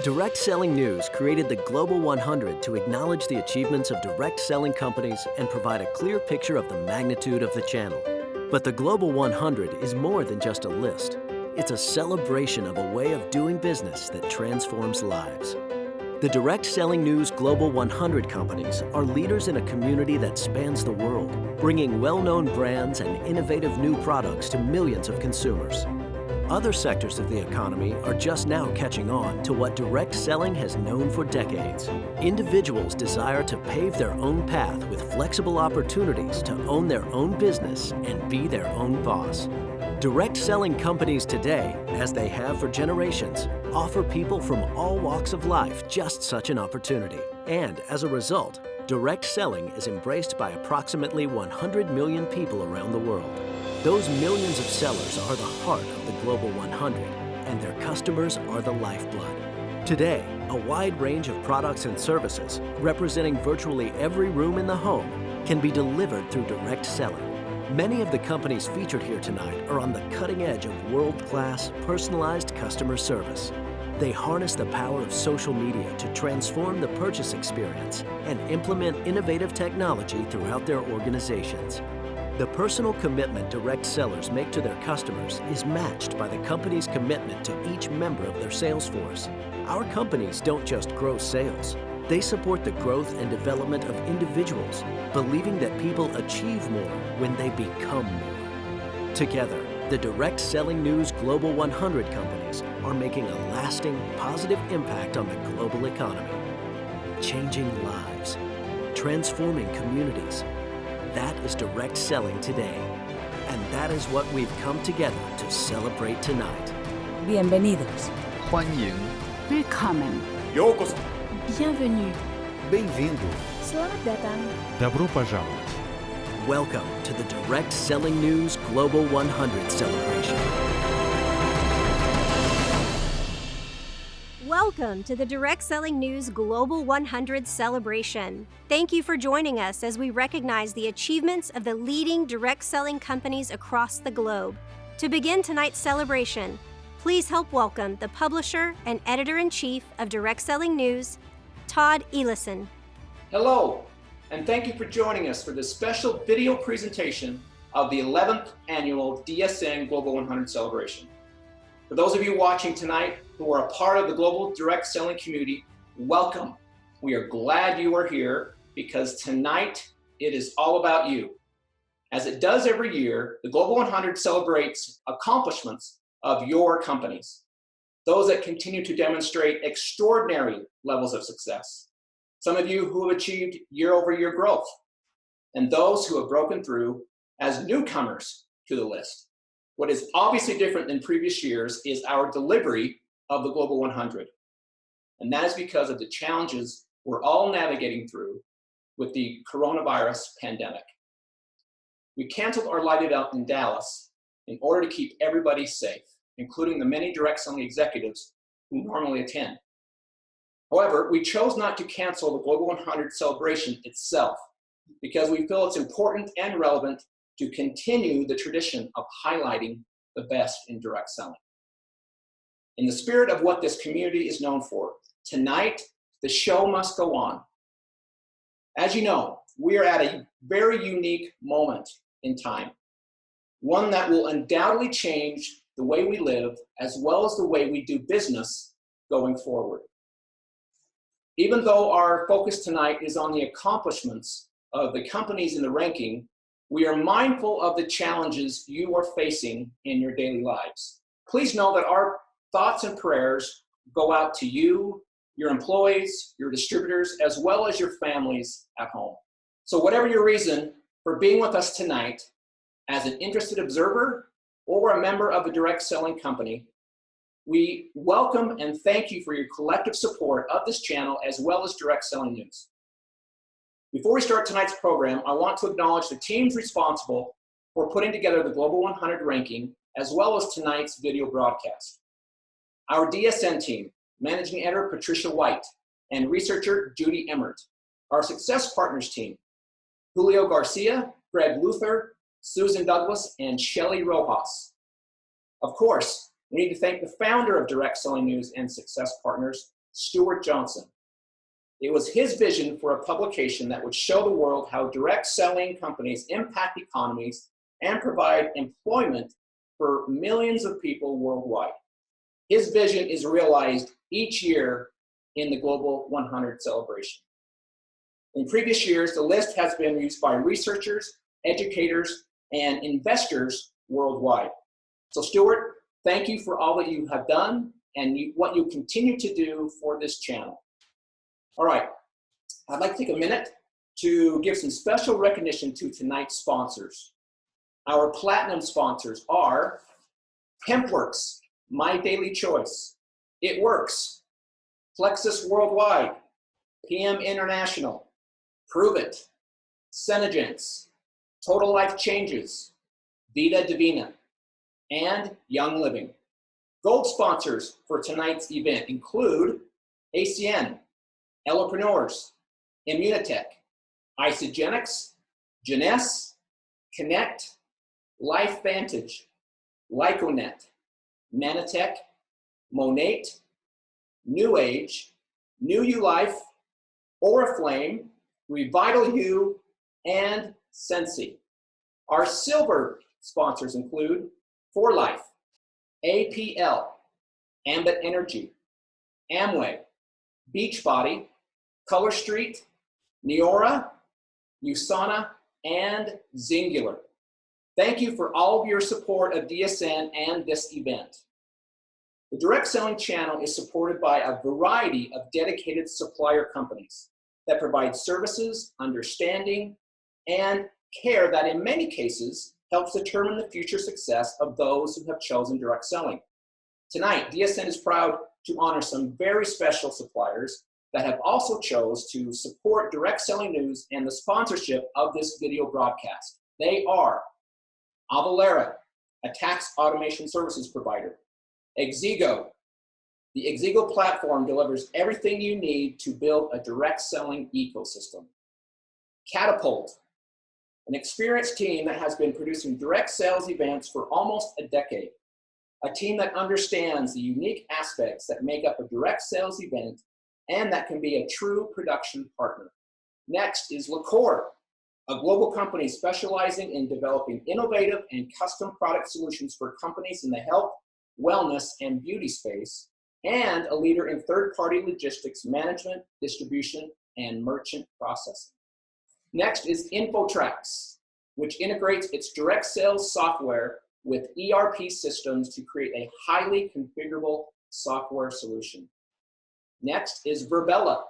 Direct Selling News created the Global 100 to acknowledge the achievements of direct selling companies and provide a clear picture of the magnitude of the channel. But the Global 100 is more than just a list. It's a celebration of a way of doing business that transforms lives. The Direct Selling News Global 100 companies are leaders in a community that spans the world, bringing well-known brands and innovative new products to millions of consumers. Other sectors of the economy are just now catching on to what direct selling has known for decades. Individuals desire to pave their own path with flexible opportunities to own their own business and be their own boss. Direct selling companies today, as they have for generations, offer people from all walks of life just such an opportunity. And as a result, direct selling is embraced by approximately 100 million people around the world. Those millions of sellers are the heart of the Global 100, and their customers are the lifeblood. Today, a wide range of products and services, representing virtually every room in the home, can be delivered through direct selling. Many of the companies featured here tonight are on the cutting edge of world-class, personalized customer service. They harness the power of social media to transform the purchase experience and implement innovative technology throughout their organizations. The personal commitment direct sellers make to their customers is matched by the company's commitment to each member of their sales force. Our companies don't just grow sales. They support the growth and development of individuals, believing that people achieve more when they become more. Together, the Direct Selling News Global 100 companies are making a lasting, positive impact on the global economy, changing lives, transforming communities. That is direct selling today. And that is what we've come together to celebrate tonight. Bienvenidos. 欢迎 Willkommen. Yokoso. Bienvenue. Bem-vindo. Selamat datang. Добро пожаловать! Welcome to the Direct Selling News Global 100 celebration. Welcome to the Direct Selling News Global 100 celebration. Thank you for joining us as we recognize the achievements of the leading direct selling companies across the globe. To begin tonight's celebration, please help welcome the publisher and editor-in-chief of Direct Selling News, Todd Ellison. Hello, and thank you for joining us for this special video presentation of the 11th annual DSN Global 100 celebration. For those of you watching tonight who are a part of the global direct selling community, welcome. We are glad you are here because tonight it is all about you. As it does every year, the Global 100 celebrates accomplishments of your companies, those that continue to demonstrate extraordinary levels of success. Some of you who have achieved year-over-year growth, and those who have broken through as newcomers to the list. What is obviously different than previous years is our delivery of the Global 100. And that is because of the challenges we're all navigating through with the coronavirus pandemic. We canceled our live event in Dallas in order to keep everybody safe, including the many direct selling executives who normally attend. However, we chose not to cancel the Global 100 celebration itself because we feel it's important and relevant to continue the tradition of highlighting the best in direct selling. In the spirit of what this community is known for, tonight, the show must go on. As you know, we are at a very unique moment in time, one that will undoubtedly change the way we live as well as the way we do business going forward. Even though our focus tonight is on the accomplishments of the companies in the ranking, we are mindful of the challenges you are facing in your daily lives. Please know that our thoughts and prayers go out to you, your employees, your distributors, as well as your families at home. So whatever your reason for being with us tonight, as an interested observer or a member of a direct selling company, we welcome and thank you for your collective support of this channel as well as Direct Selling News. Before we start tonight's program, I want to acknowledge the teams responsible for putting together the Global 100 ranking, as well as tonight's video broadcast. Our DSN team, Managing Editor Patricia White and Researcher Judy Emmert. Our Success Partners team, Julio Garcia, Greg Luther, Susan Douglas, and Shelly Rojas. Of course, we need to thank the founder of Direct Selling News and Success Partners, Stuart Johnson. It was his vision for a publication that would show the world how direct selling companies impact economies and provide employment for millions of people worldwide. His vision is realized each year in the Global 100 celebration. In previous years, the list has been used by researchers, educators, and investors worldwide. So Stuart, thank you for all that you have done and what you continue to do for this channel. All right, I'd like to take a minute to give some special recognition to tonight's sponsors. Our platinum sponsors are HempWorks, My Daily Choice, It Works, Plexus Worldwide, PM International, Prove It, Senegence, Total Life Changes, Vita Divina, and Young Living. Gold sponsors for tonight's event include ACN, Elopreneurs, Immunotech, Isagenix, Jeunesse, Connect, LifeVantage, Lyconet, Manatech, Monate, New Age, New You Life, Oriflame, Revital You, and Sensi. Our silver sponsors include For Life, APL, Ambit Energy, Amway, Beachbody, Color Street, Neora, USANA, and Zingular. Thank you for all of your support of DSN and this event. The Direct Selling channel is supported by a variety of dedicated supplier companies that provide services, understanding, and care that in many cases helps determine the future success of those who have chosen direct selling. Tonight, DSN is proud to honor some very special suppliers that have also chose to support direct selling news and the sponsorship of this video broadcast. They are Avalara, a tax automation services provider. Exego. The Exego platform delivers everything you need to build a direct selling ecosystem. Catapult, an experienced team that has been producing direct sales events for almost a decade. A team that understands the unique aspects that make up a direct sales event and that can be a true production partner. Next is Liqueur, a global company specializing in developing innovative and custom product solutions for companies in the health, wellness, and beauty space, and a leader in third-party logistics management, distribution, and merchant processing. Next is InfoTrax, which integrates its direct sales software with ERP systems to create a highly configurable software solution. Next is Verbella,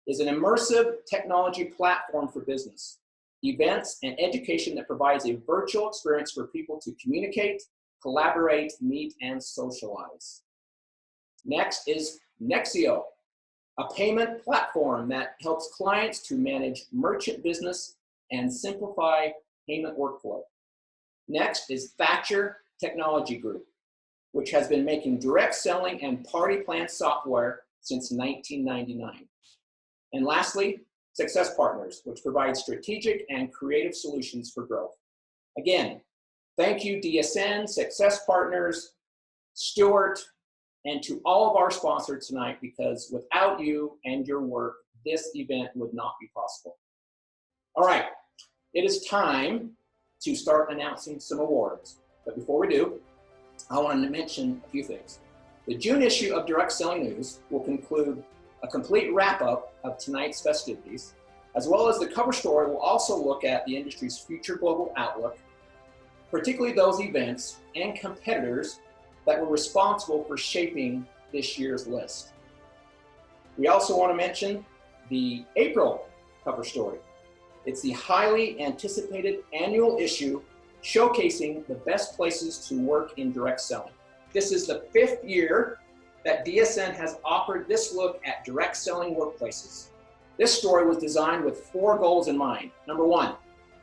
is an immersive technology platform for business, events, and education that provides a virtual experience for people to communicate, collaborate, meet, and socialize. Next is Nexio, a payment platform that helps clients to manage merchant business and simplify payment workflow. Next is Thatcher Technology Group, which has been making direct selling and party plan software since 1999. And lastly, Success Partners, which provides strategic and creative solutions for growth. Again, thank you DSN, Success Partners, Stuart, and to all of our sponsors tonight, because without you and your work, this event would not be possible. All right, it is time to start announcing some awards. But before we do, I wanted to mention a few things. The June issue of Direct Selling News will conclude a complete wrap-up of tonight's festivities, as well as the cover story will also look at the industry's future global outlook, particularly those events and competitors that were responsible for shaping this year's list. We also want to mention the April cover story. It's the highly anticipated annual issue showcasing the best places to work in direct selling. This is the 5th year that DSN has offered this look at direct selling workplaces. This story was designed with 4 goals in mind. Number 1,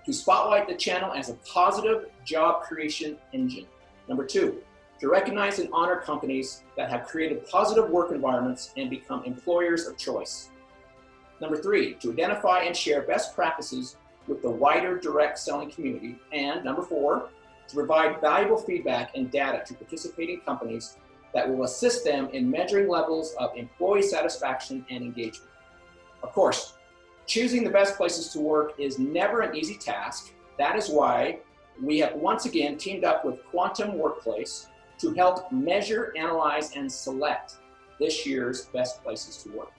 to spotlight the channel as a positive job creation engine. Number 2, to recognize and honor companies that have created positive work environments and become employers of choice. Number 3, to identify and share best practices with the wider direct selling community. And number 4, to provide valuable feedback and data to participating companies that will assist them in measuring levels of employee satisfaction and engagement. Of course, choosing the best places to work is never an easy task. That is why we have once again teamed up with Quantum Workplace to help measure, analyze, and select this year's best places to work.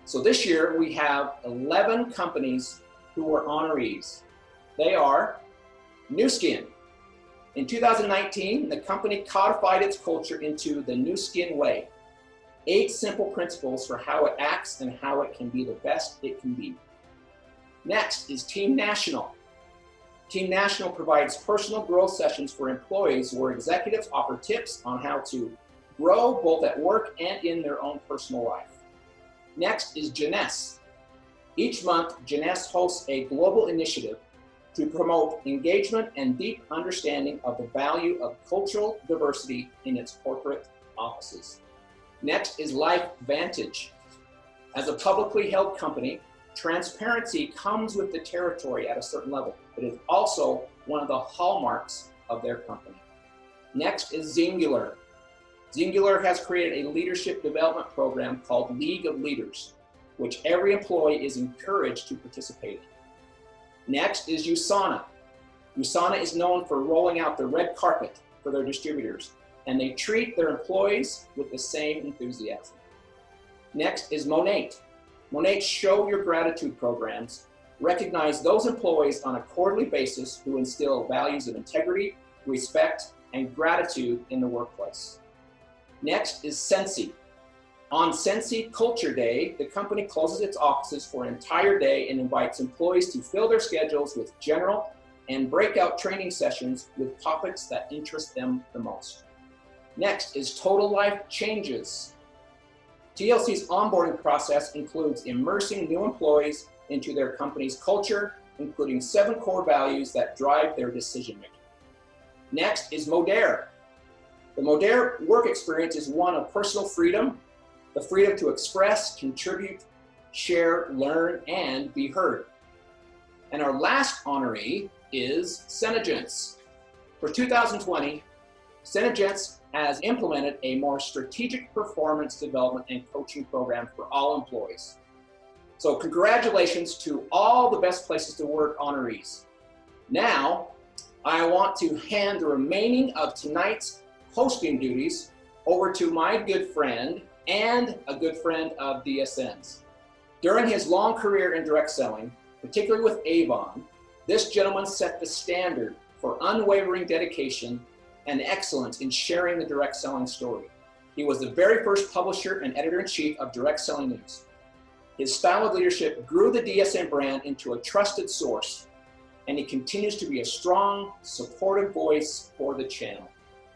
So this year we have 11 companies who are honorees. They are Nu Skin. In 2019, the company codified its culture into the Nu Skin Way. 8 simple principles for how it acts and how it can be the best it can be. Next is Team National. Team National provides personal growth sessions for employees where executives offer tips on how to grow both at work and in their own personal life. Next is Jeunesse. Each month, Jeunesse hosts a global initiative to promote engagement and deep understanding of the value of cultural diversity in its corporate offices. Next is LifeVantage. As a publicly held company, transparency comes with the territory at a certain level. It is also one of the hallmarks of their company. Next is Zingular. Zingular has created a leadership development program called League of Leaders, which every employee is encouraged to participate in. Next is USANA. USANA is known for rolling out the red carpet for their distributors, and they treat their employees with the same enthusiasm. Next is Monate. Monate Show Your Gratitude programs recognize those employees on a quarterly basis who instill values of integrity, respect, and gratitude in the workplace. Next is Sensi. On Sensi Culture Day, the company closes its offices for an entire day and invites employees to fill their schedules with general and breakout training sessions with topics that interest them the most. Next is Total Life Changes. TLC's onboarding process includes immersing new employees into their company's culture, including 7 core values that drive their decision-making. Next is Modere. The Modere work experience is one of personal freedom, the freedom to express, contribute, share, learn, and be heard. And our last honoree is Senegence. For 2020, Senegence has implemented a more strategic performance development and coaching program for all employees. So congratulations to all the best places to work honorees. Now, I want to hand the remaining of tonight's hosting duties over to my good friend and a good friend of DSN's. During his long career in direct selling, particularly with Avon, this gentleman set the standard for unwavering dedication and excellence in sharing the direct selling story. He was the very first publisher and editor-in-chief of Direct Selling News. His style of leadership grew the DSN brand into a trusted source, and he continues to be a strong, supportive voice for the channel.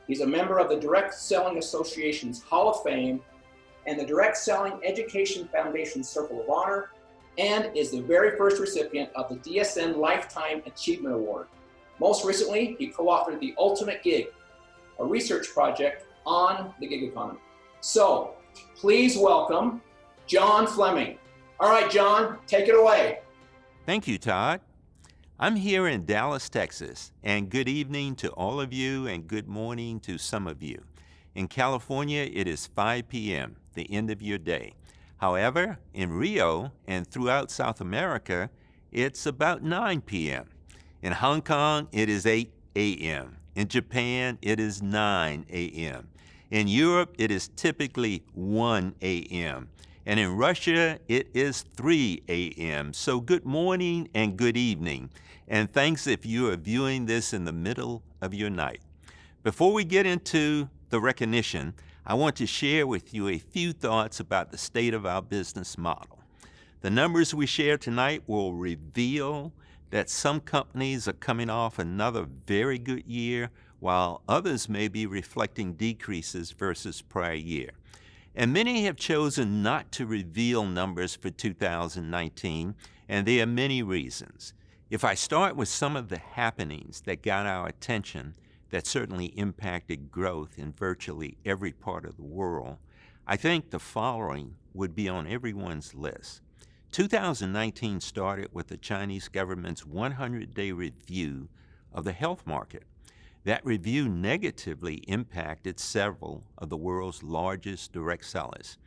He's a member of the Direct Selling Association's Hall of Fame and the Direct Selling Education Foundation Circle of Honor, and is the very first recipient of the DSN Lifetime Achievement Award. Most recently, he co-authored The Ultimate Gig, a research project on the gig economy. So, please welcome John Fleming. All right, John, take it away. Thank you, Todd. I'm here in Dallas, Texas, and good evening to all of you and good morning to some of you. In California, it is 5 p.m., the end of your day. However, in Rio and throughout South America, it's about 9 p.m. In Hong Kong, it is 8 a.m. In Japan, it is 9 a.m. In Europe, it is typically 1 a.m. And in Russia, it is 3 a.m. So good morning and good evening. And thanks if you are viewing this in the middle of your night. Before we get into the recognition, I want to share with you a few thoughts about the state of our business model. The numbers we share tonight will reveal that some companies are coming off another very good year, while others may be reflecting decreases versus prior year. And many have chosen not to reveal numbers for 2019, and there are many reasons. If I start with some of the happenings that got our attention that certainly impacted growth in virtually every part of the world, I think the following would be on everyone's list. 2019 started with the Chinese government's 100-day review of the health market. That review negatively impacted several of the world's largest direct sellers.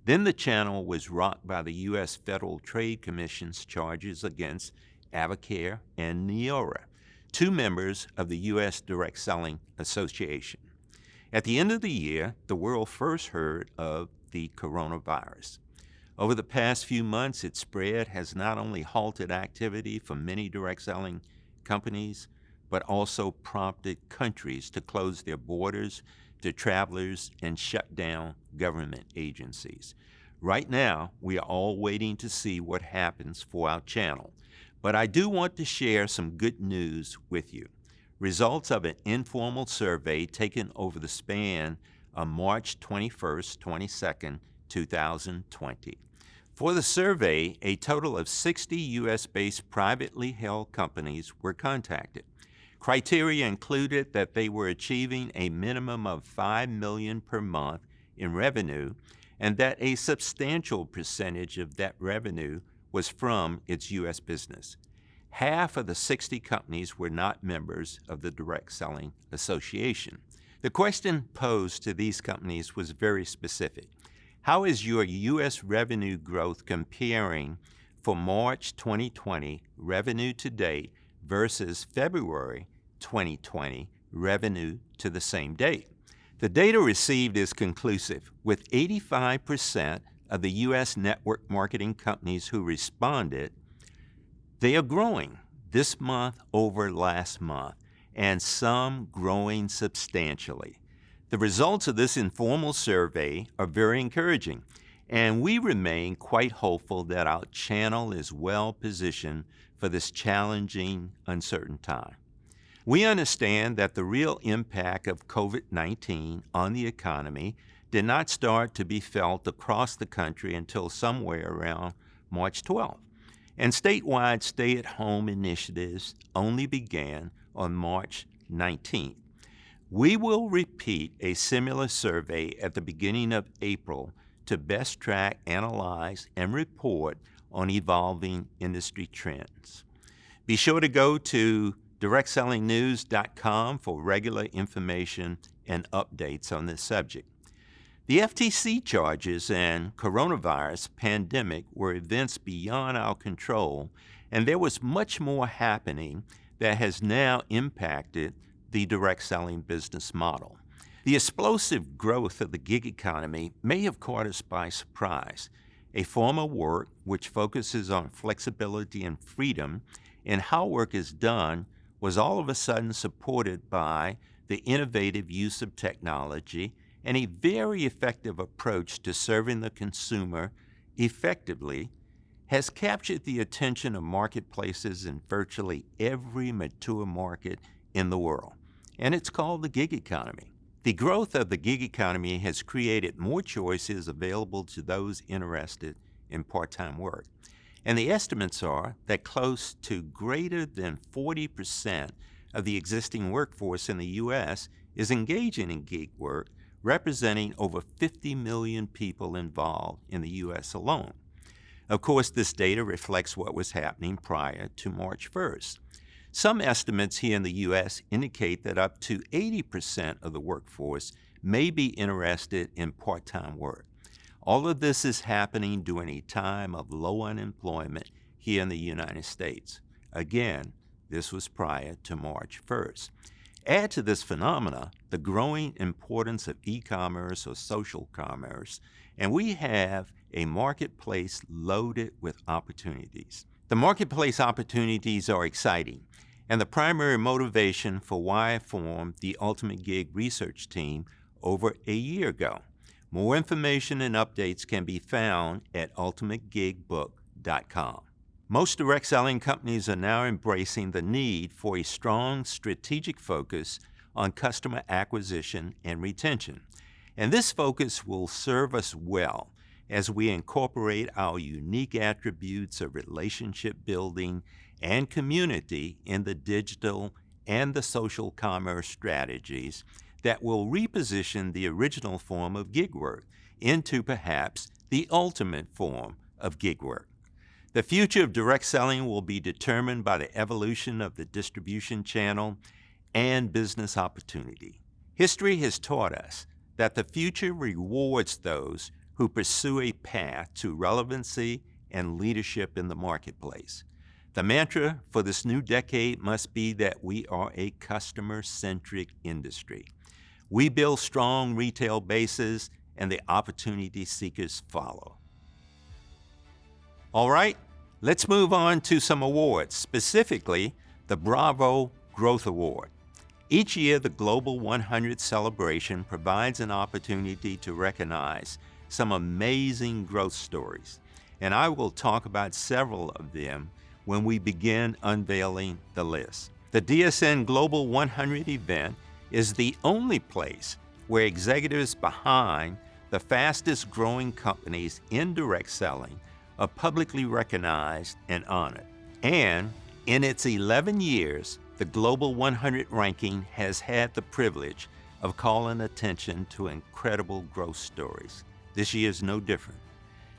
Then the channel was rocked by the U.S. Federal Trade Commission's charges against Avocare and Neora, two members of the U.S. Direct Selling Association. At the end of the year, the world first heard of the coronavirus. Over the past few months, its spread has not only halted activity for many direct selling companies, but also prompted countries to close their borders to travelers and shut down government agencies. Right now, we are all waiting to see what happens for our channel, but I do want to share some good news with you. Results of an informal survey taken over the span of March 21st, 22nd, 2020. For the survey, a total of 60 U.S.-based privately held companies were contacted. Criteria included that they were achieving a minimum of $5 million per month in revenue and that a substantial percentage of that revenue was from its U.S. business. Half of the 60 companies were not members of the Direct Selling Association. The question posed to these companies was very specific. How is your U.S. revenue growth comparing for March 2020 revenue to date versus February 2020 revenue to the same date? The data received is conclusive, with 85% of the U.S. network marketing companies who responded. They are growing this month over last month, and some growing substantially. The results of this informal survey are very encouraging, and we remain quite hopeful that our channel is well positioned for this challenging, uncertain time. We understand that the real impact of COVID-19 on the economy did not start to be felt across the country until somewhere around March 12th, and statewide stay-at-home initiatives only began on March 19th. We will repeat a similar survey at the beginning of April to best track, analyze, and report on evolving industry trends. Be sure to go to directsellingnews.com for regular information and updates on this subject. The FTC charges and coronavirus pandemic were events beyond our control, and there was much more happening that has now impacted the direct selling business model. The explosive growth of the gig economy may have caught us by surprise. A form of work which focuses on flexibility and freedom in how work is done was all of a sudden supported by the innovative use of technology and a very effective approach to serving the consumer effectively has captured the attention of marketplaces in virtually every mature market in the world, and it's called the gig economy. The growth of the gig economy has created more choices available to those interested in part-time work. And the estimates are that close to greater than 40% of the existing workforce in the U.S. is engaging in gig work, representing over 50 million people involved in the U.S. alone. Of course, this data reflects what was happening prior to March 1st. Some estimates here in the U.S. indicate that up to 80% of the workforce may be interested in part-time work. All of this is happening during a time of low unemployment here in the United States. Again, this was prior to March 1st. Add to this phenomena the growing importance of e-commerce or social commerce, and we have a marketplace loaded with opportunities. The marketplace opportunities are exciting, and the primary motivation for why I formed the Ultimate Gig research team over a year ago. More information and updates can be found at ultimategigbook.com. Most direct selling companies are now embracing the need for a strong strategic focus on customer acquisition and retention. And this focus will serve us well as we incorporate our unique attributes of relationship building and community in the digital and the social commerce strategies that will reposition the original form of gig work into perhaps the ultimate form of gig work. The future of direct selling will be determined by the evolution of the distribution channel and business opportunity. History has taught us that the future rewards those who pursue a path to relevancy and leadership in the marketplace. The mantra for this new decade must be that we are a customer-centric industry. We build strong retail bases and the opportunity seekers follow. All right, let's move on to some awards, specifically the Bravo Growth Award. Each year, the Global 100 celebration provides an opportunity to recognize some amazing growth stories, and I will talk about several of them when we begin unveiling the list. The DSN Global 100 event is the only place where executives behind the fastest growing companies in direct selling are publicly recognized and honored. And in its 11 years, the Global 100 ranking has had the privilege of calling attention to incredible growth stories. This year is no different.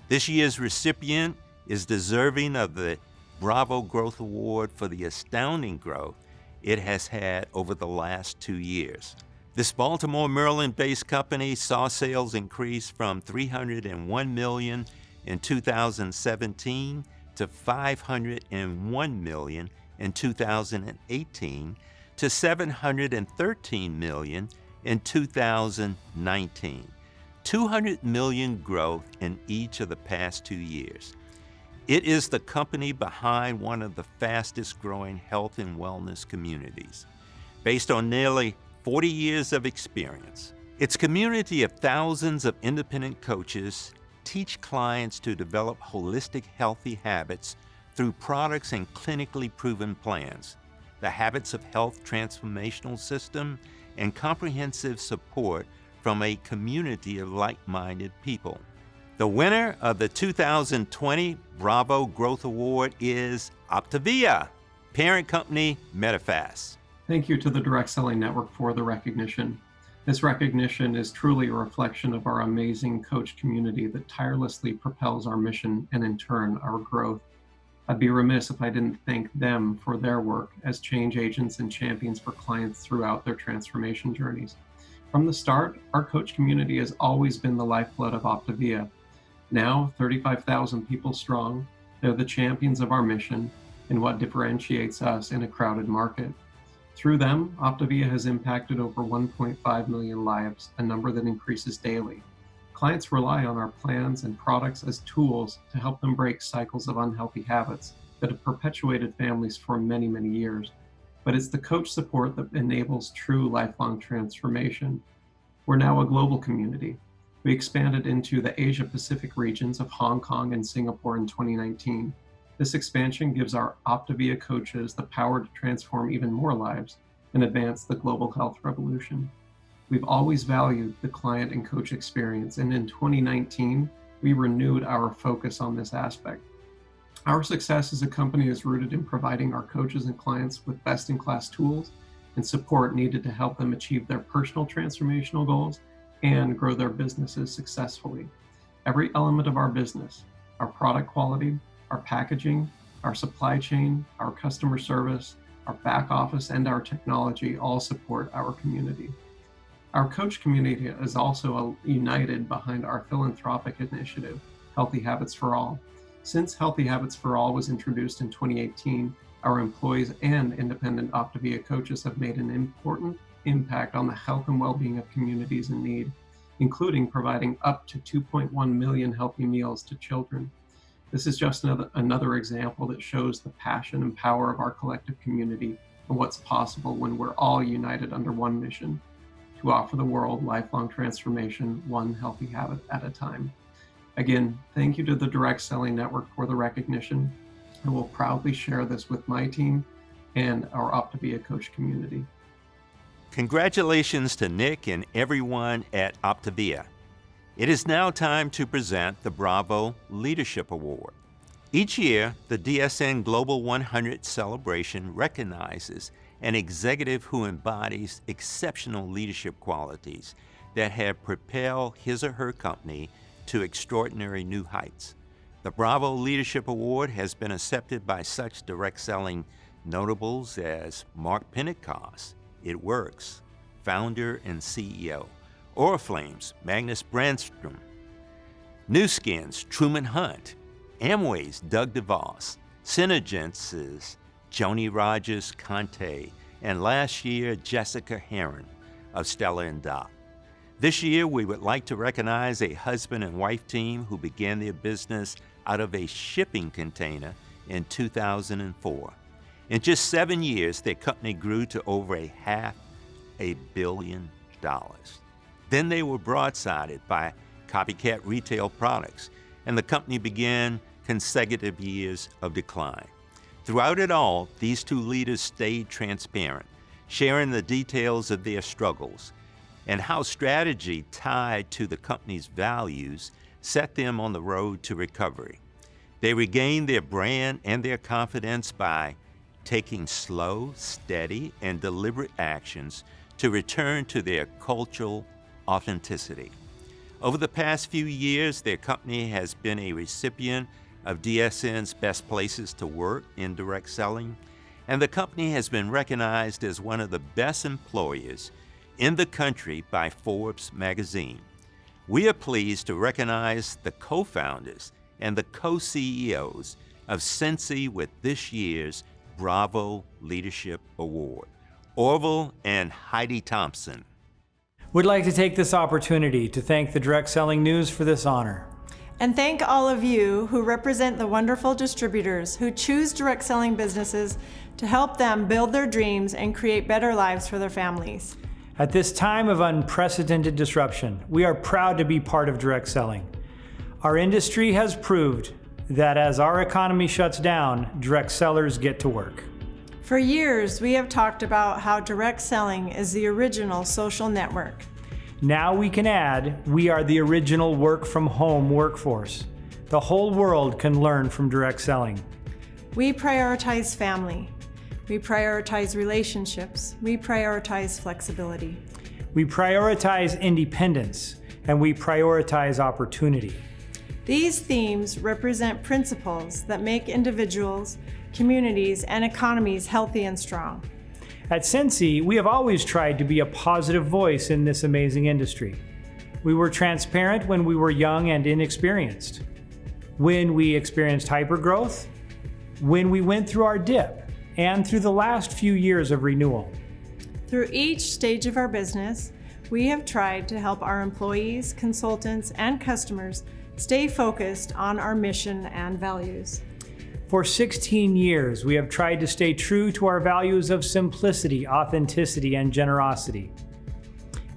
This year's recipient is deserving of the Bravo Growth Award for the astounding growth it has had over the last 2 years. This Baltimore, Maryland-based company saw sales increase from $301 million in 2017 to $501 million in 2018 to $713 million in 2019. $200 million growth in each of the past 2 years. It is the company behind one of the fastest growing health and wellness communities, based on nearly 40 years of experience. Its community of thousands of independent coaches teach clients to develop holistic, healthy habits through products and clinically proven plans, the Habits of Health transformational system, and comprehensive support from a community of like-minded people. The winner of the 2020 Bravo Growth Award is Optavia, parent company Medifast. Thank you to the Direct Selling Network for the recognition. This recognition is truly a reflection of our amazing coach community that tirelessly propels our mission and in turn our growth. I'd be remiss if I didn't thank them for their work as change agents and champions for clients throughout their transformation journeys. From the start, our coach community has always been the lifeblood of Optavia. Now, 35,000 people strong, they're the champions of our mission and what differentiates us in a crowded market. Through them, Optavia has impacted over 1.5 million lives, a number that increases daily. Clients rely on our plans and products as tools to help them break cycles of unhealthy habits that have perpetuated families for many, many years. But it's the coach support that enables true lifelong transformation. We're now a global community. We expanded into the Asia-Pacific regions of Hong Kong and Singapore in 2019. This expansion gives our Optavia coaches the power to transform even more lives and advance the global health revolution. We've always valued the client and coach experience, and in 2019, we renewed our focus on this aspect. Our success as a company is rooted in providing our coaches and clients with best-in-class tools and support needed to help them achieve their personal transformational goals and grow their businesses successfully. Every element of our business, our product quality, our packaging, our supply chain, our customer service, our back office, and our technology all support our community. Our coach community is also united behind our philanthropic initiative, Healthy Habits for All. Since Healthy Habits for All was introduced in 2018, our employees and independent Optavia coaches have made an important impact on the health and well-being of communities in need, including providing up to 2.1 million healthy meals to children. This is just another example that shows the passion and power of our collective community and what's possible when we're all united under one mission: to offer the world lifelong transformation, one healthy habit at a time. Again, thank you to the Direct Selling Network for the recognition. I will proudly share this with my team and our Optavia coach community. Congratulations to Nick and everyone at Optavia. It is now time to present the Bravo Leadership Award. Each year, the DSN Global 100 celebration recognizes an executive who embodies exceptional leadership qualities that have propelled his or her company to extraordinary new heights. The Bravo Leadership Award has been accepted by such direct selling notables as Mark Pentecost, It Works, founder and CEO. Oriflame's Magnus Brandstrom. Nu Skin's Truman Hunt. Amway's Doug DeVos. Synergens's Joni Rogers Conte. And last year, Jessica Heron of Stella & Doc. This year, we would like to recognize a husband and wife team who began their business out of a shipping container in 2004. In just 7 years, their company grew to over $500 million. Then they were broadsided by copycat retail products, and the company began consecutive years of decline. Throughout it all, these two leaders stayed transparent, sharing the details of their struggles and how strategy tied to the company's values set them on the road to recovery. They regained their brand and their confidence by taking slow, steady, and deliberate actions to return to their cultural authenticity. Over the past few years, their company has been a recipient of DSN's Best Places to Work in Direct Selling, and the company has been recognized as one of the best employers in the country by Forbes magazine. We are pleased to recognize the co-founders and the co-CEOs of Sensi with this year's Bravo Leadership Award, Orville and Heidi Thompson. We'd like to take this opportunity to thank the Direct Selling News for this honor. And thank all of you who represent the wonderful distributors who choose direct selling businesses to help them build their dreams and create better lives for their families. At this time of unprecedented disruption, we are proud to be part of direct selling. Our industry has proved that as our economy shuts down, direct sellers get to work. For years, we have talked about how direct selling is the original social network. Now we can add, we are the original work-from-home workforce. The whole world can learn from direct selling. We prioritize family. We prioritize relationships. We prioritize flexibility. We prioritize independence, and we prioritize opportunity. These themes represent principles that make individuals, communities, and economies healthy and strong. At Sensi, we have always tried to be a positive voice in this amazing industry. We were transparent when we were young and inexperienced, when we experienced hypergrowth, when we went through our dip, and through the last few years of renewal. Through each stage of our business, we have tried to help our employees, consultants, and customers stay focused on our mission and values. For 16 years, we have tried to stay true to our values of simplicity, authenticity, and generosity.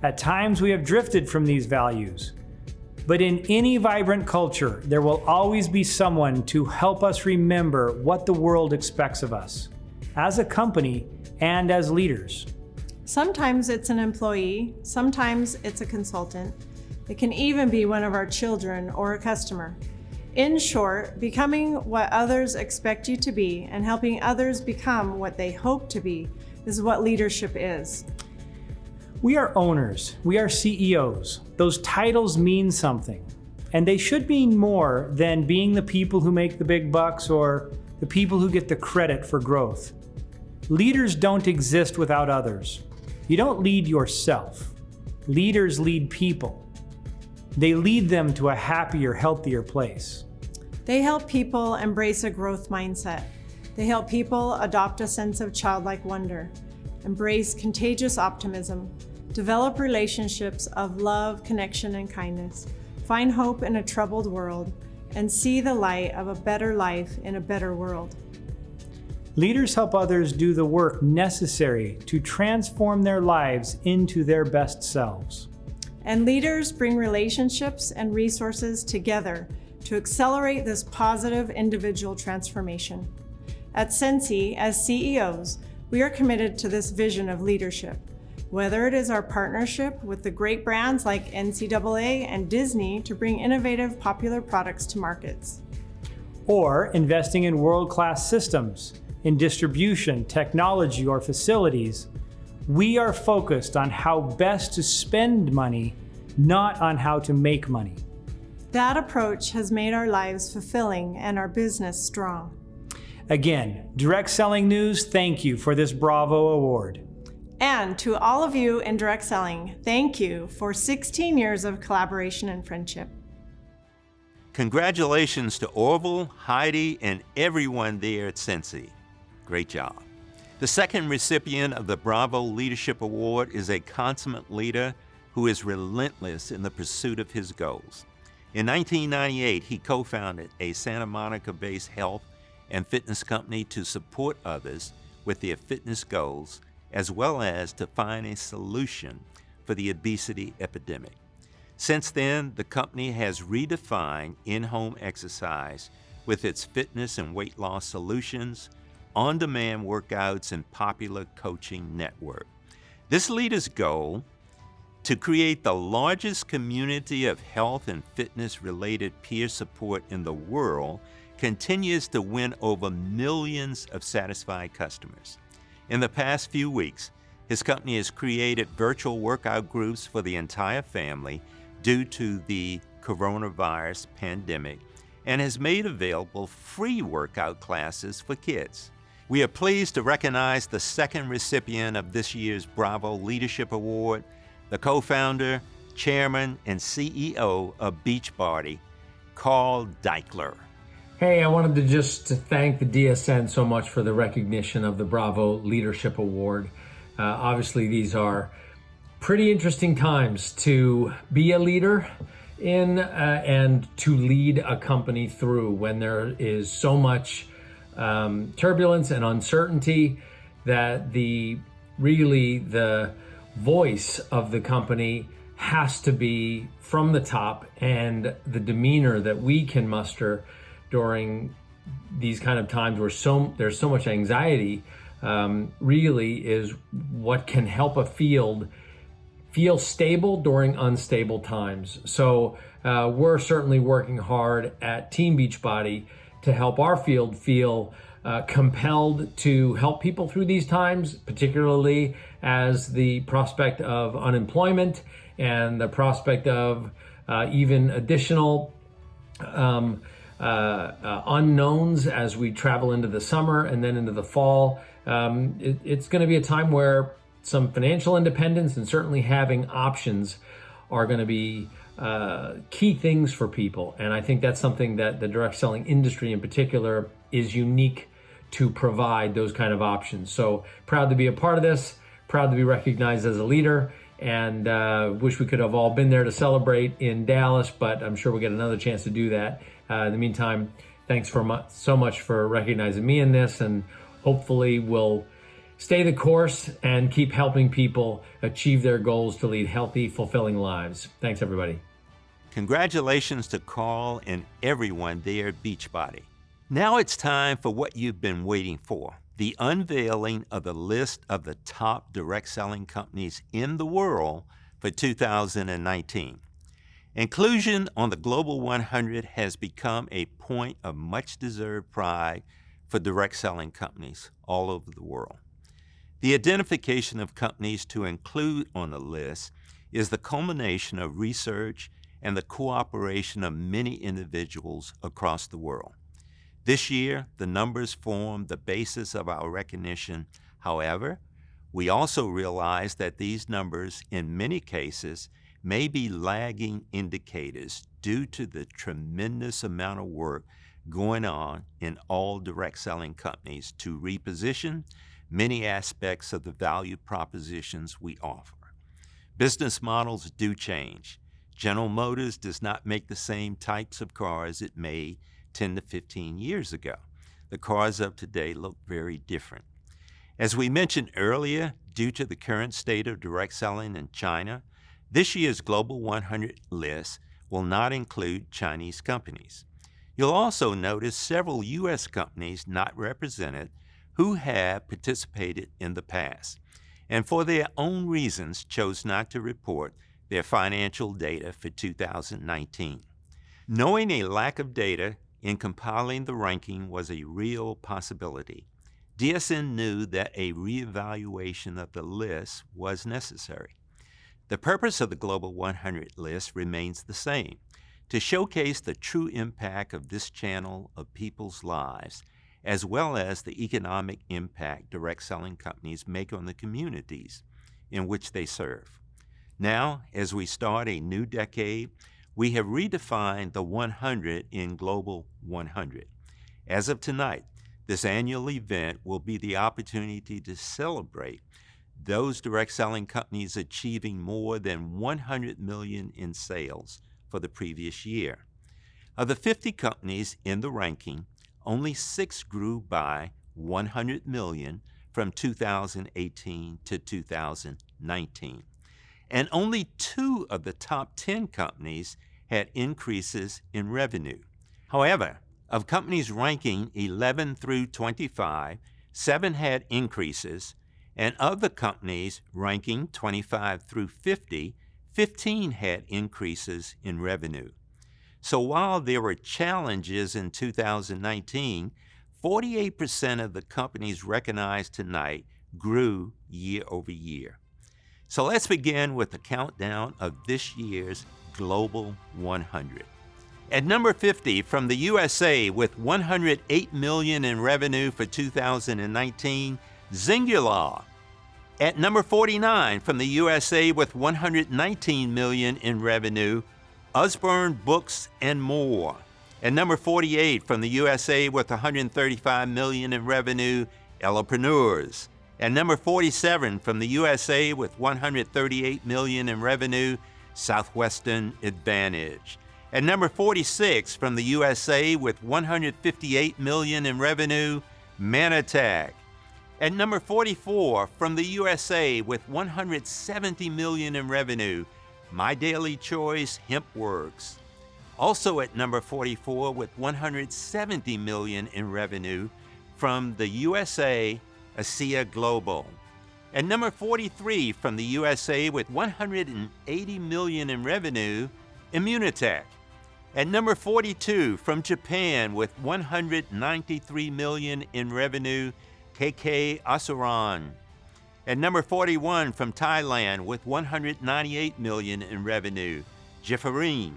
At times, we have drifted from these values. But in any vibrant culture, there will always be someone to help us remember what the world expects of us, as a company and as leaders. Sometimes it's an employee, sometimes it's a consultant. It can even be one of our children or a customer. In short, becoming what others expect you to be and helping others become what they hope to be is what leadership is. We are owners. We are CEOs. Those titles mean something, and they should mean more than being the people who make the big bucks or the people who get the credit for growth. Leaders don't exist without others. You don't lead yourself. Leaders lead people. They lead them to a happier, healthier place. They help people embrace a growth mindset. They help people adopt a sense of childlike wonder, embrace contagious optimism, develop relationships of love, connection, and kindness, find hope in a troubled world, and see the light of a better life in a better world. Leaders help others do the work necessary to transform their lives into their best selves. And leaders bring relationships and resources together to accelerate this positive individual transformation. At Sensi, as CEOs, we are committed to this vision of leadership. Whether it is our partnership with the great brands like NCAA and Disney to bring innovative, popular products to markets, or investing in world-class systems, in distribution, technology, or facilities, we are focused on how best to spend money, not on how to make money. That approach has made our lives fulfilling and our business strong. Again, Direct Selling News, thank you for this Bravo Award. And to all of you in direct selling, thank you for 16 years of collaboration and friendship. Congratulations to Orville, Heidi, and everyone there at Sensi. Great job. The second recipient of the Bravo Leadership Award is a consummate leader who is relentless in the pursuit of his goals. In 1998, he co-founded a Santa Monica-based health and fitness company to support others with their fitness goals, as well as to find a solution for the obesity epidemic. Since then, the company has redefined in-home exercise with its fitness and weight loss solutions, on-demand workouts, and popular coaching network. This leader's goal, to create the largest community of health and fitness-related peer support in the world, continues to win over millions of satisfied customers. In the past few weeks, his company has created virtual workout groups for the entire family due to the coronavirus pandemic and has made available free workout classes for kids. We are pleased to recognize the second recipient of this year's Bravo Leadership Award, the co-founder, chairman, and CEO of Beachbody, Carl Daikeler. Hey, I wanted to just thank the DSN so much for the recognition of the Bravo Leadership Award. Obviously, these are pretty interesting times to be a leader in and to lead a company through when there is so much turbulence and uncertainty that the voice of the company has to be from the top, and the demeanor that we can muster during these kind of times where there's so much anxiety really is what can help a field feel stable during unstable times. So we're certainly working hard at Team Beachbody to help our field feel compelled to help people through these times, particularly as the prospect of unemployment and the prospect of even additional unknowns as we travel into the summer and then into the fall. It's going to be a time where some financial independence and certainly having options are going to be key things for people. And I think that's something that the direct selling industry in particular is unique to provide, those kind of options. So proud to be a part of this, proud to be recognized as a leader, and wish we could have all been there to celebrate in Dallas, but I'm sure we'll get another chance to do that. In the meantime, thanks so much for recognizing me in this, and hopefully we'll stay the course and keep helping people achieve their goals to lead healthy, fulfilling lives. Thanks, everybody. Congratulations to Carl and everyone there at Beachbody. Now it's time for what you've been waiting for, the unveiling of the list of the top direct selling companies in the world for 2019. Inclusion on the Global 100 has become a point of much deserved pride for direct selling companies all over the world. The identification of companies to include on the list is the culmination of research and the cooperation of many individuals across the world. This year, the numbers form the basis of our recognition. However, we also realize that these numbers, in many cases, may be lagging indicators due to the tremendous amount of work going on in all direct selling companies to reposition many aspects of the value propositions we offer. Business models do change. General Motors does not make the same types of cars it made 10 to 15 years ago. The cars of today look very different. As we mentioned earlier, due to the current state of direct selling in China, this year's Global 100 list will not include Chinese companies. You'll also notice several U.S. companies not represented who have participated in the past, and for their own reasons chose not to report their financial data for 2019. Knowing a lack of data in compiling the ranking was a real possibility, DSN knew that a reevaluation of the list was necessary. The purpose of the Global 100 list remains the same, to showcase the true impact of this channel of people's lives, as well as the economic impact direct selling companies make on the communities in which they serve. Now, as we start a new decade, we have redefined the 100 in Global 100. As of tonight, this annual event will be the opportunity to celebrate those direct selling companies achieving more than $100 million in sales for the previous year. Of the 50 companies in the ranking, only 6 grew by $100 million from 2018 to 2019. And only 2 of the top 10 companies had increases in revenue. However, of companies ranking 11 through 25, 7 had increases, and of the companies ranking 25 through 50, 15 had increases in revenue. So while there were challenges in 2019, 48% of the companies recognized tonight grew year over year. So let's begin with the countdown of this year's Global 100. At number 50 from the USA with $108 million in revenue for 2019, Singular. At number 49 from the USA with $119 million in revenue, Usborne Books and More. At number 48 from the USA with $135 million in revenue, Ellepreneurs. At number 47 from the USA with $138 million in revenue, Southwestern Advantage. At number 46 from the USA with $158 million in revenue, Manatech. At number 44 from the USA with $170 million in revenue, My Daily Choice HempWorks. Also at number 44 with $170 million in revenue from the USA, ASEA Global. At number 43 from the USA with $180 million in revenue, Immunotech. At number 42 from Japan with $193 million in revenue, KK Asuran. At number 41 from Thailand with $198 million in revenue, Jefferine.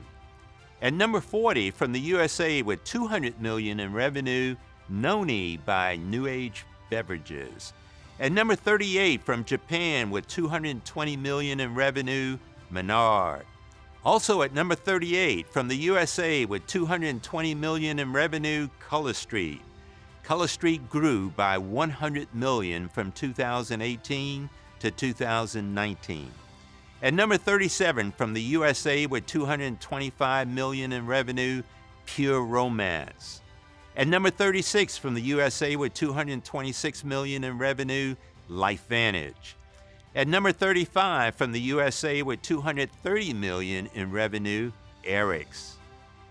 At number 40 from the USA with $200 million in revenue, Noni by New Age Beverages. At number 38 from Japan with $220 million in revenue, Menard. Also at number 38 from the USA with $220 million in revenue, Color Street. Color Street grew by $100 million from 2018 to 2019. At number 37 from the USA with $225 million in revenue, Pure Romance. At number 36 from the USA with $226 million in revenue, LifeVantage. At number 35 from the USA with $230 million in revenue, Eric's.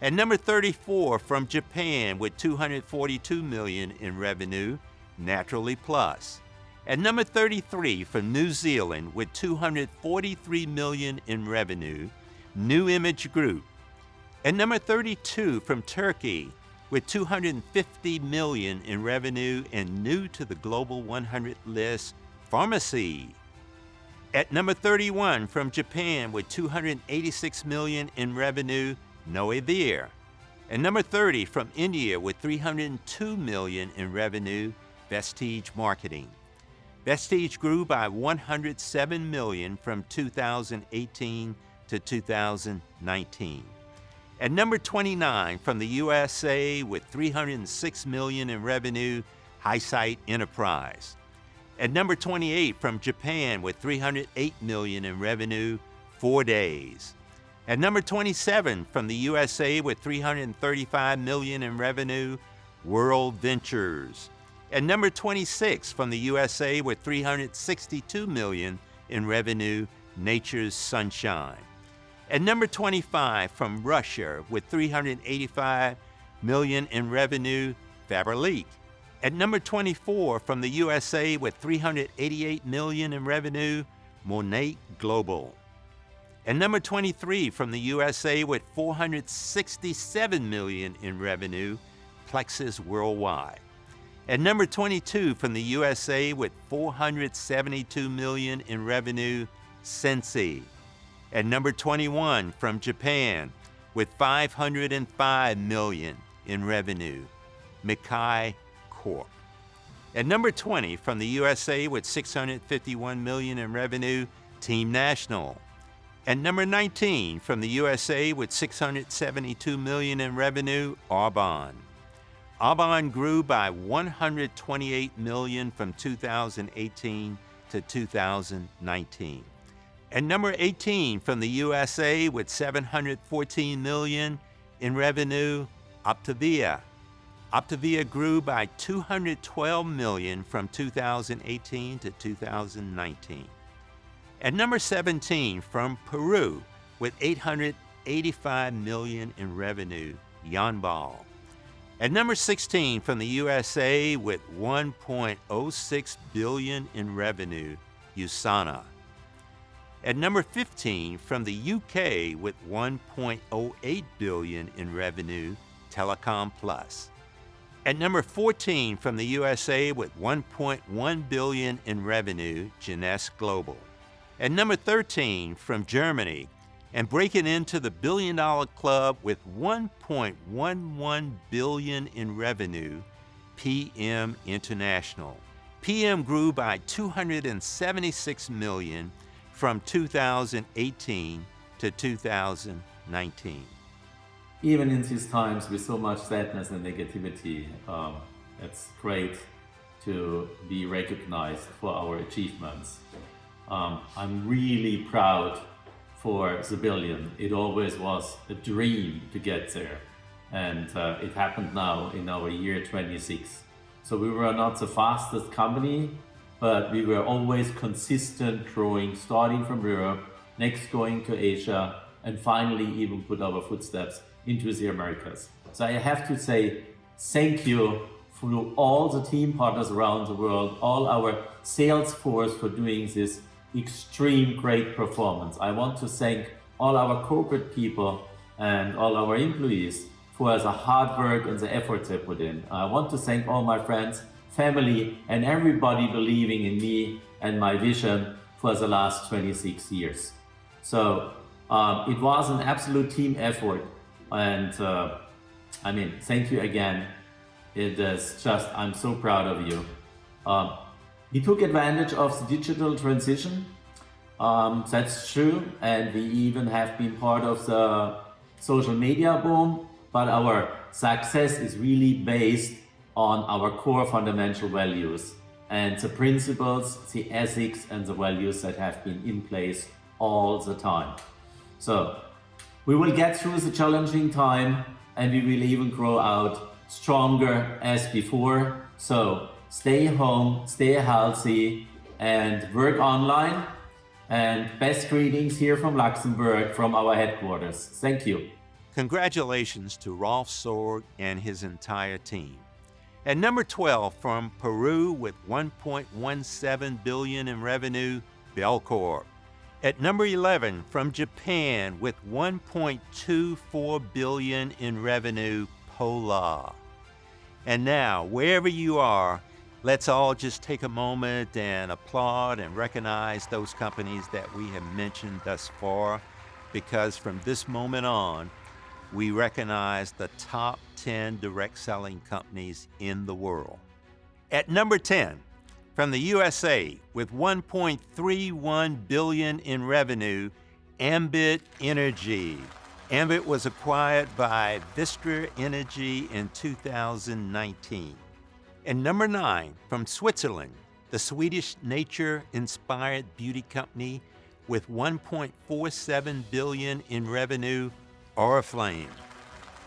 At number 34 from Japan with $242 million in revenue, Naturally Plus. At number 33 from New Zealand with $243 million in revenue, New Image Group. At number 32 from Turkey with $250 million in revenue and new to the Global 100 list, Pharmacy. At number 31 from Japan with $286 million in revenue, Noevir. At number 30 from India with $302 million in revenue, Vestige Marketing. Vestige grew by $107 million from 2018 to 2019. At number 29 from the USA with $306 million in revenue, Highsight Enterprise. At number 28 from Japan with $308 million in revenue, 4 Days. At number 27 from the USA with $335 million in revenue, World Ventures. At number 26 from the USA with $362 million in revenue, Nature's Sunshine. At number 25 from Russia with $385 million in revenue, Faberlic. At number 24 from the USA with $388 million in revenue, Monat Global. At number 23 from the USA with $467 million in revenue, Plexus Worldwide. At number 22 from the USA with $472 million in revenue, Sensi. At number 21 from Japan with $505 million in revenue, Mikai Corp. At number 20, from the USA with $651 million in revenue, Team National. At number 19, from the USA with $672 million in revenue, Arbonne. Arbonne grew by $128 million from 2018 to 2019. At number 18, from the USA with $714 million in revenue, Optavia. Optavia grew by $212 million from 2018 to 2019. At number 17, from Peru, with $885 million in revenue, Yanbal. At number 16, from the USA, with $1.06 billion in revenue, USANA. At number 15, from the UK, with $1.08 billion in revenue, Telecom Plus. At number 14, from the USA, with $1.1 billion in revenue, Jeunesse Global. At number 13, from Germany, and breaking into the billion-dollar club with $1.11 billion in revenue, PM International. PM grew by $276 million from 2018 to 2019. Even in these times with so much sadness and negativity, it's great to be recognized for our achievements. I'm really proud for the billion. It always was a dream to get there, and it happened now in our year 26. So we were not the fastest company, but we were always consistent growing, starting from Europe, next going to Asia, and finally even put our footsteps into the Americas. So I have to say thank you to all the team partners around the world, all our sales force for doing this extreme great performance. I want to thank all our corporate people and all our employees for the hard work and the effort they put in. I want to thank all my friends, family, and everybody believing in me and my vision for the last 26 years. So it was an absolute team effort. And thank you again. It is just, I'm so proud of you. We took advantage of the digital transition. That's true. And we even have been part of the social media boom. But our success is really based on our core fundamental values and the principles, the ethics, and the values that have been in place all the time. So we will get through the challenging time, and we will even grow out stronger as before. So stay home, stay healthy, and work online. And best greetings here from Luxembourg, from our headquarters. Thank you. Congratulations to Rolf Sorg and his entire team. At number 12, from Peru with $1.17 billion in revenue, Belcorp. At number 11, from Japan with $1.24 billion in revenue, Polar. And now, wherever you are, let's all just take a moment and applaud and recognize those companies that we have mentioned thus far, because from this moment on, we recognize the top 10 direct selling companies in the world. At number 10, from the USA with $1.31 billion in revenue, Ambit Energy. Ambit was acquired by Vistra Energy in 2019. And number 9, from Switzerland, the Swedish nature-inspired beauty company with $1.47 billion in revenue, Oriflame.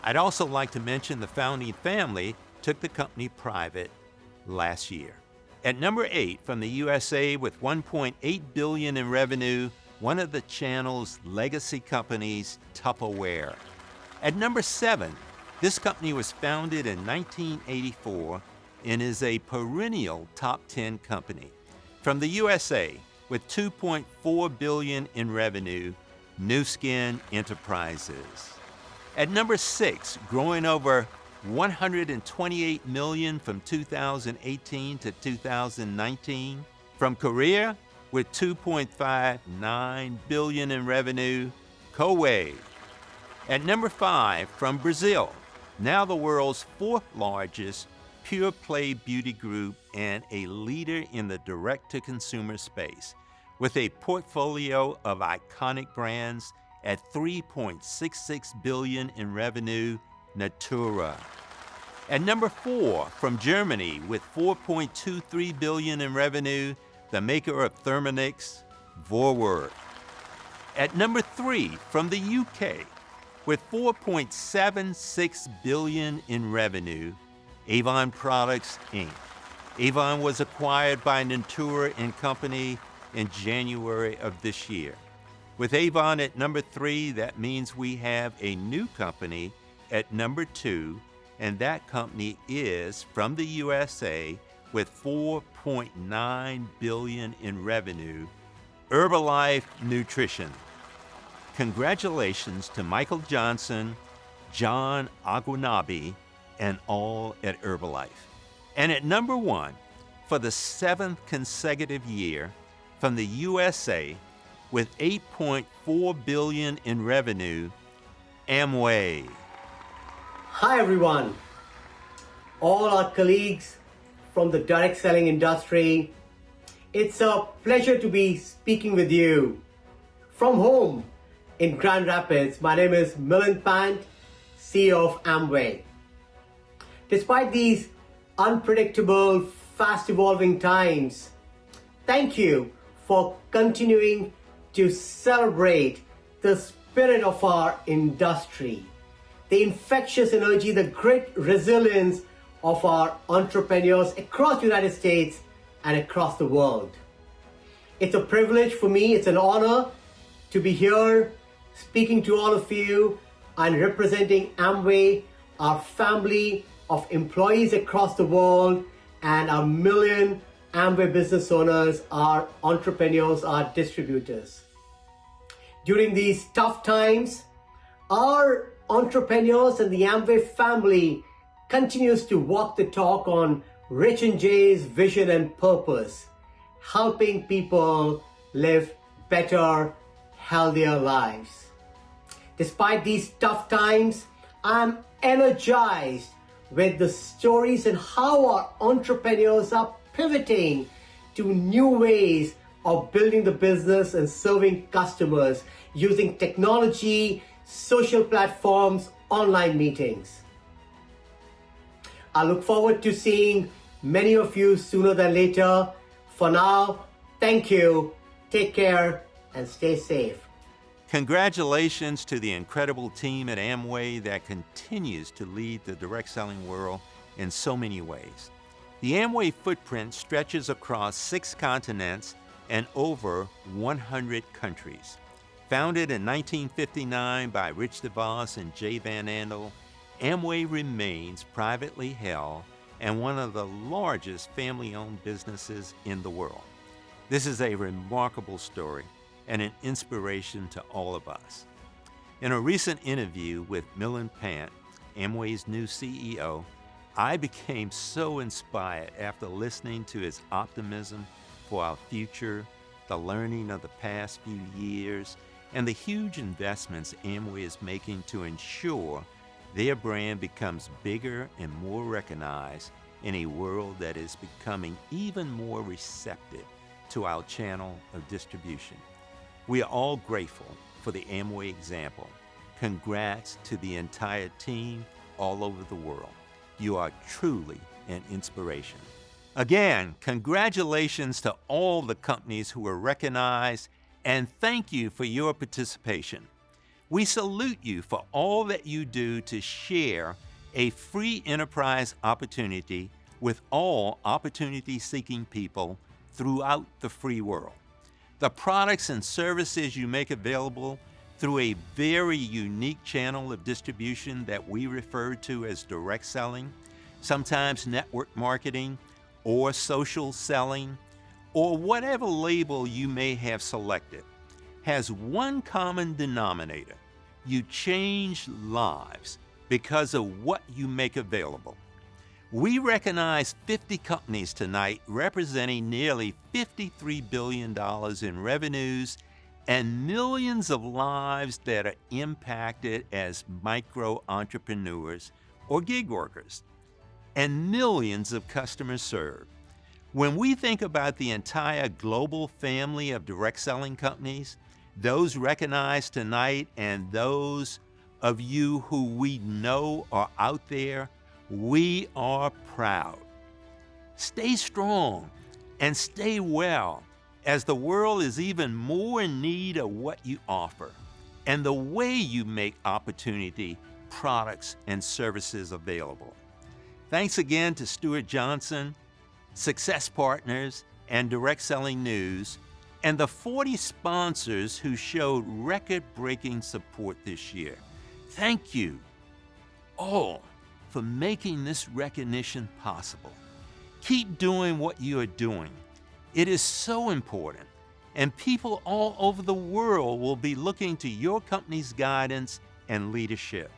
I'd also like to mention the founding family took the company private last year. At number 8, from the USA with $1.8 billion in revenue, one of the channel's legacy companies, Tupperware. At number 7, this company was founded in 1984 and is a perennial top 10 company. From the USA with $2.4 billion in revenue, Nu Skin Enterprises. At number 6, growing over $128 million from 2018 to 2019. From Korea, with $2.59 billion in revenue, Kowei. At number 5, from Brazil, now the world's 4th largest pure play beauty group, and a leader in the direct-to-consumer space with a portfolio of iconic brands at $3.66 billion in revenue, Natura. At number 4, from Germany with $4.23 billion in revenue, the maker of Thermonix, Vorwerk. At number 3, from the UK, with $4.76 billion in revenue, Avon Products, Inc. Avon was acquired by Natura & Company in January of this year. With Avon at number 3, that means we have a new company at number 2, and that company is from the USA with $4.9 billion in revenue, Herbalife Nutrition. Congratulations to Michael Johnson, John Aguanabi, and all at Herbalife. And at number 1, for the 7th consecutive year, from the USA, with $8.4 billion in revenue, Amway. Hi everyone, all our colleagues from the direct selling industry. It's a pleasure to be speaking with you from home in Grand Rapids. My name is Milind Pant, CEO of Amway. Despite these unpredictable, fast evolving times, thank you for continuing to celebrate the spirit of our industry, the infectious energy, the great resilience of our entrepreneurs across the United States and across the world. It's a privilege for me, it's an honor to be here speaking to all of you and representing Amway, our family of employees across the world, and our million Amway business owners, our entrepreneurs, our distributors. During these tough times, our entrepreneurs and the Amway family continues to walk the talk on Rich and Jay's vision and purpose, helping people live better, healthier lives. Despite these tough times, I'm energized with the stories and how our entrepreneurs are pivoting to new ways of building the business and serving customers using technology, social platforms, online meetings. I look forward to seeing many of you sooner than later. For now, thank you, take care, and stay safe. Congratulations to the incredible team at Amway that continues to lead the direct selling world in so many ways. The Amway footprint stretches across 6 continents and over 100 countries. Founded in 1959 by Rich DeVos and Jay Van Andel, Amway remains privately held and one of the largest family-owned businesses in the world. This is a remarkable story and an inspiration to all of us. In a recent interview with Milind Pant, Amway's new CEO, I became so inspired after listening to his optimism for our future, the learning of the past few years, and the huge investments Amway is making to ensure their brand becomes bigger and more recognized in a world that is becoming even more receptive to our channel of distribution. We are all grateful for the Amway example. Congrats to the entire team all over the world. You are truly an inspiration. Again, congratulations to all the companies who were recognized, and thank you for your participation. We salute you for all that you do to share a free enterprise opportunity with all opportunity-seeking people throughout the free world. The products and services you make available through a very unique channel of distribution that we refer to as direct selling, sometimes network marketing, or social selling, or whatever label you may have selected, has one common denominator. You change lives because of what you make available. We recognize 50 companies tonight representing nearly $53 billion in revenues and millions of lives that are impacted as micro-entrepreneurs or gig workers, and millions of customers served. When we think about the entire global family of direct selling companies, those recognized tonight and those of you who we know are out there, we are proud. Stay strong and stay well, as the world is even more in need of what you offer and the way you make opportunity, products, and services available. Thanks again to Stuart Johnson, Success Partners, and Direct Selling News, and the 40 sponsors who showed record-breaking support this year. Thank you all for making this recognition possible. Keep doing what you are doing. It is so important, and people all over the world will be looking to your company's guidance and leadership.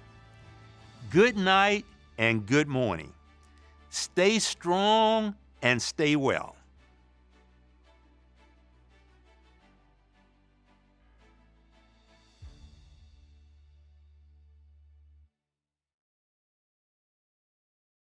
Good night and good morning. Stay strong and stay well.